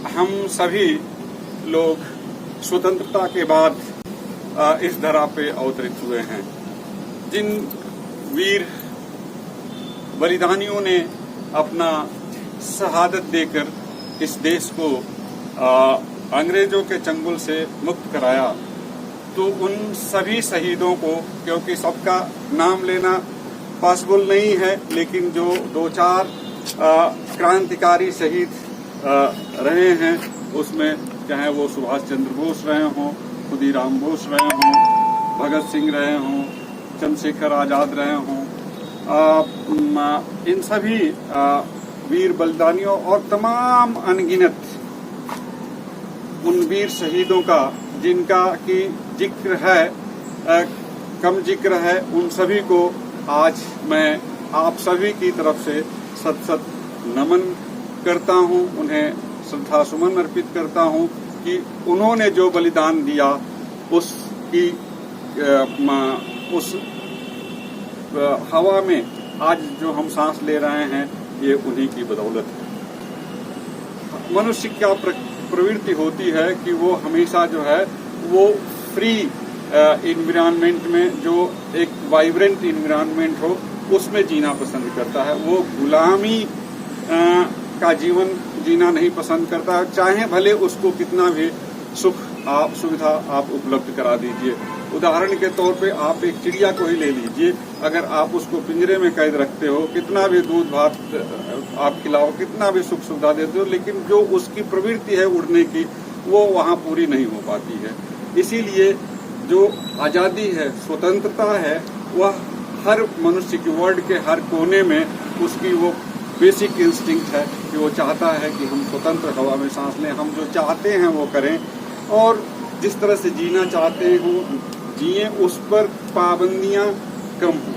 हम सभी लोग स्वतंत्रता के बाद इस धरा पे अवतरित हुए हैं। जिन वीर बलिदानियों ने अपना शहादत देकर इस देश को अंग्रेजों के चंगुल से मुक्त कराया, तो उन सभी शहीदों को, क्योंकि सबका नाम लेना पॉसिबल नहीं है, लेकिन जो 2-4 क्रांतिकारी शहीद रहे हैं, उसमें चाहे वो सुभाष चंद्र बोस रहे हों, खुदीराम बोस रहे हों, भगत सिंह रहे हों, चंद्रशेखर आजाद रहे हों, इन सभी वीर बलिदानियों और तमाम अनगिनत उन वीर शहीदों का जिनका की जिक्र है, कम जिक्र है, उन सभी को आज मैं आप सभी की तरफ से सत नमन करता हूं, उन्हें श्रद्धा सुमन अर्पित करता हूं कि उन्होंने जो बलिदान दिया उसकी उस हवा में आज जो हम सांस ले रहे हैं, ये उन्हीं की बदौलत है। मनुष्य क्या प्रवृत्ति होती है कि वो हमेशा जो है वो फ्री इन्वायरमेंट में, जो एक वाइब्रेंट इन्वायरमेंट हो, उसमें जीना पसंद करता है। वो गुलामी का जीवन जीना नहीं पसंद करता, चाहे भले उसको कितना भी सुविधा आप उपलब्ध करा दीजिए। उदाहरण के तौर पे आप एक चिड़िया को ही ले लीजिए, अगर आप उसको पिंजरे में कैद रखते हो, कितना भी दूध भात आप खिलाओ, कितना भी सुख सुविधा देते हो, लेकिन जो उसकी प्रवृत्ति है उड़ने की, वो वहाँ पूरी नहीं हो पाती है। इसीलिए जो आज़ादी है, स्वतंत्रता है, वह हर मनुष्य की, वर्ल्ड के हर कोने में उसकी वो बेसिक इंस्टिंक्ट है कि वो चाहता है कि हम स्वतंत्र हवा में सांस लें, हम जो चाहते हैं वो करें, और जिस तरह से जीना चाहते हो जिए, उस पर पाबंदियां कम हो।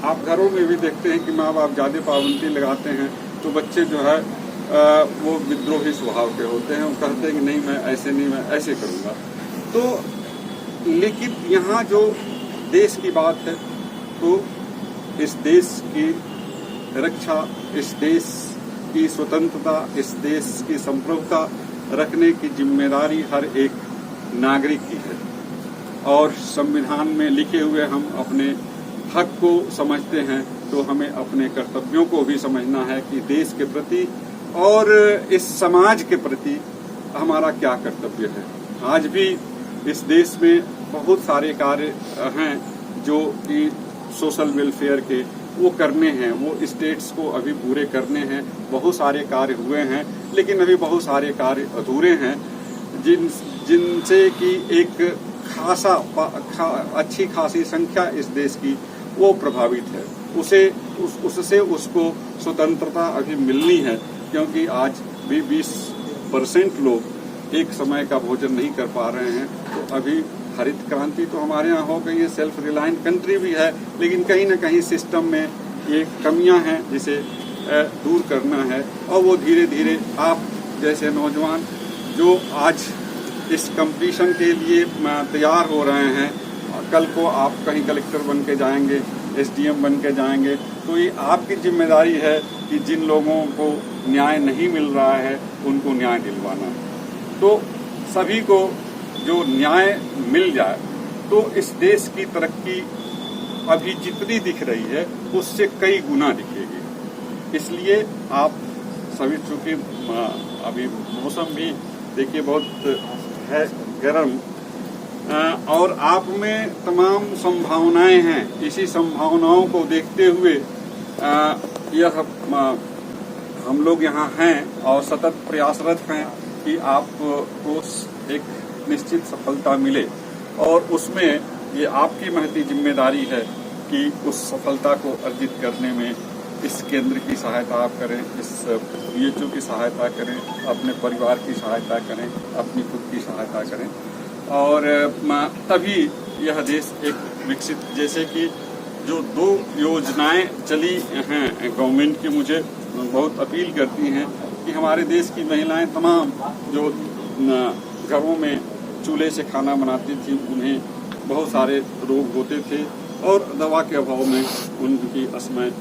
आप घरों में भी देखते हैं कि माँ बाप ज़्यादा पाबंदी लगाते हैं तो बच्चे जो है वो विद्रोही स्वभाव के होते हैं, वो कहते हैं कि नहीं मैं ऐसे नहीं, मैं ऐसे करूँगा। तो लेकिन यहाँ जो देश की बात है, तो इस देश की रक्षा, इस देश की स्वतंत्रता, इस देश की संप्रभुता रखने की जिम्मेदारी हर एक नागरिक की है। और संविधान में लिखे हुए हम अपने हक को समझते हैं, तो हमें अपने कर्तव्यों को भी समझना है कि देश के प्रति और इस समाज के प्रति हमारा क्या कर्तव्य है। आज भी इस देश में बहुत सारे कार्य हैं जो कि सोशल वेलफेयर के वो करने हैं, वो स्टेट्स को अभी पूरे करने हैं। बहुत सारे कार्य हुए हैं, लेकिन अभी बहुत सारे कार्य अधूरे हैं, जिनसे कि एक अच्छी खासी संख्या इस देश की वो प्रभावित है। उससे उसको स्वतंत्रता अभी मिलनी है, क्योंकि आज भी 20% लोग एक समय का भोजन नहीं कर पा रहे हैं। तो अभी हरित क्रांति तो हमारे यहाँ हो गई है, सेल्फ रिलायंट कंट्री भी है, लेकिन कहीं ना कहीं सिस्टम में ये कमियां हैं जिसे दूर करना है। और वो धीरे धीरे आप जैसे नौजवान जो आज इस कंपटीशन के लिए तैयार हो रहे हैं, कल को आप कहीं कलेक्टर बन के जाएंगे, SDM बन के जाएंगे, तो ये आपकी जिम्मेदारी है कि जिन लोगों को न्याय नहीं मिल रहा है उनको न्याय दिलवाना। तो सभी को जो न्याय मिल जाए तो इस देश की तरक्की अभी जितनी दिख रही है उससे कई गुना दिखेगी। इसलिए आप सभी, चूँकि अभी मौसम भी देखिए बहुत है गर्म, और आप में तमाम संभावनाएं हैं। इसी संभावनाओं को देखते हुए यह हम लोग यहाँ हैं और सतत प्रयासरत हैं कि आपको एक निश्चित सफलता मिले, और उसमें ये आपकी महती जिम्मेदारी है कि उस सफलता को अर्जित करने में इस केंद्र की सहायता आप करें, इस BHO की सहायता करें, अपने परिवार की सहायता करें, अपनी खुद की सहायता करें, और तभी यह देश एक विकसित, जैसे कि जो 2 योजनाएं चली हैं गवर्नमेंट की, मुझे बहुत अपील करती हैं कि हमारे देश की महिलाएं तमाम जो घरों में चूल्हे से खाना बनाती थी, उन्हें बहुत सारे रोग होते थे और दवा के अभाव में उनकी असमय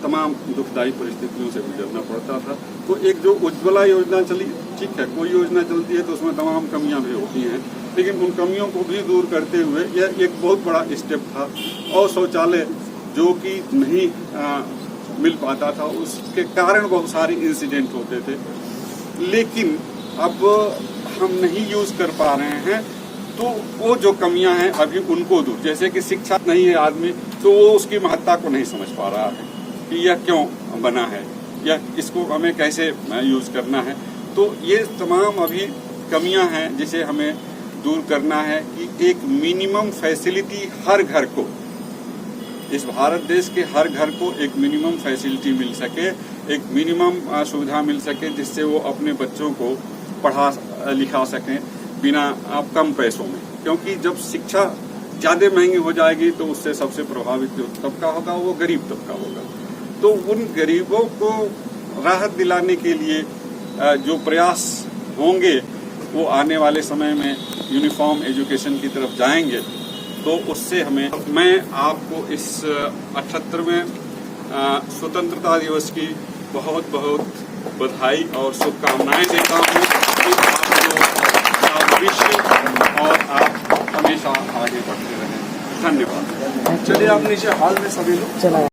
तमाम दुखदायी परिस्थितियों से गुजरना पड़ता था। तो एक जो उज्ज्वला योजना चली, ठीक है, कोई योजना चलती है तो उसमें तमाम कमियां भी होती हैं, लेकिन उन कमियों को भी दूर करते हुए यह एक बहुत बड़ा स्टेप था। और शौचालय जो कि नहीं मिल पाता था, उसके कारण बहुत सारे इंसिडेंट होते थे, लेकिन अब हम नहीं यूज कर पा रहे हैं। तो वो जो कमियां हैं अभी उनको दूर, जैसे कि शिक्षा नहीं है आदमी, तो वो उसकी महत्ता को नहीं समझ पा रहा है कि यह क्यों बना है या इसको हमें कैसे यूज करना है। तो ये तमाम अभी कमियां हैं जिसे हमें दूर करना है कि एक मिनिमम फैसिलिटी हर घर को, इस भारत देश के हर घर को एक मिनिमम फैसिलिटी मिल सके, एक मिनिमम सुविधा मिल सके जिससे वो अपने बच्चों को पढ़ा लिखा सकें बिना कम पैसों में। क्योंकि जब शिक्षा ज़्यादा महंगी हो जाएगी तो उससे सबसे प्रभावित जो तबका होगा वो गरीब तबका होगा। तो उन गरीबों को राहत दिलाने के लिए जो प्रयास होंगे वो आने वाले समय में यूनिफॉर्म एजुकेशन की तरफ जाएंगे। तो उससे हमें, मैं आपको इस 78वें स्वतंत्रता दिवस की बहुत बहुत बधाई और शुभकामनाएं देता हूँ कि आपको विश्व और आप हमेशा आगे बढ़ते रहें। धन्यवाद। चलिए आप नीचे हॉल में सभी लोग चला